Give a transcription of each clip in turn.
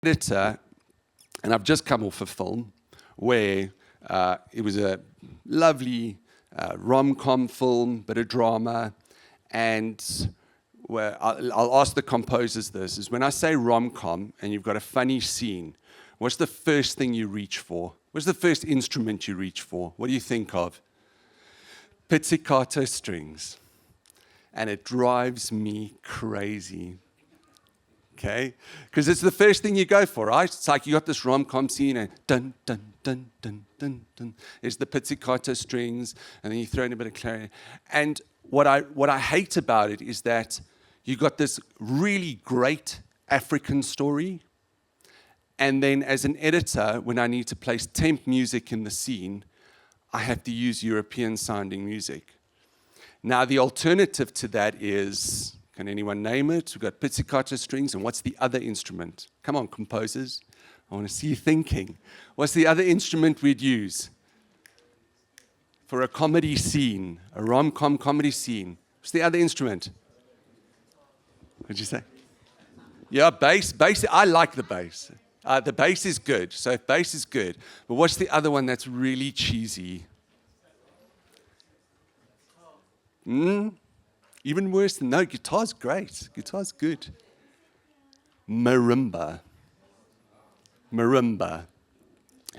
editor, and I've just come off a film where it was a lovely rom-com film, bit of drama, and where I'll ask the composers this, is when I say rom-com and you've got a funny scene, what's the first thing you reach for? What's the first instrument you reach for? What do you think of? Pizzicato strings. And it drives me crazy. Okay? Because it's the first thing you go for, right? It's like you got this rom-com scene and dun, dun, dun, dun, dun, dun. There's the pizzicato strings, and then you throw in a bit of clarinet. And what I hate about it is that you got this really great African story, and then as an editor, when I need to place temp music in the scene, I have to use European-sounding music. Now, the alternative to that is, can anyone name it? We've got pizzicato strings, and what's the other instrument? Come on, composers. I want to see you thinking. What's the other instrument we'd use for a comedy scene, a rom-com comedy scene? What's the other instrument? What'd you say? Yeah, bass. Bass. I like the bass. The bass is good. So bass is good. But what's the other one that's really cheesy? Even worse than, no, guitar's great. Guitar's good. Marimba. Marimba.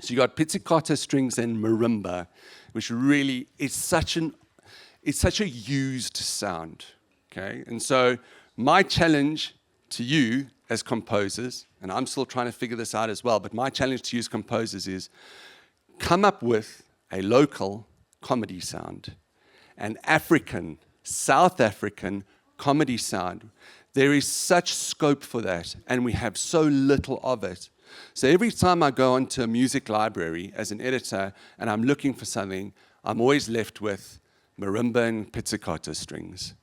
So you got pizzicato strings and marimba, which really is such a used sound. Okay? And so my challenge to you as composers, and I'm still trying to figure this out as well, but my challenge to you as composers is come up with a local comedy sound, an African, South African comedy sound. There is such scope for that, and we have so little of it. So every time I go onto a music library as an editor and I'm looking for something, I'm always left with marimba and pizzicato strings.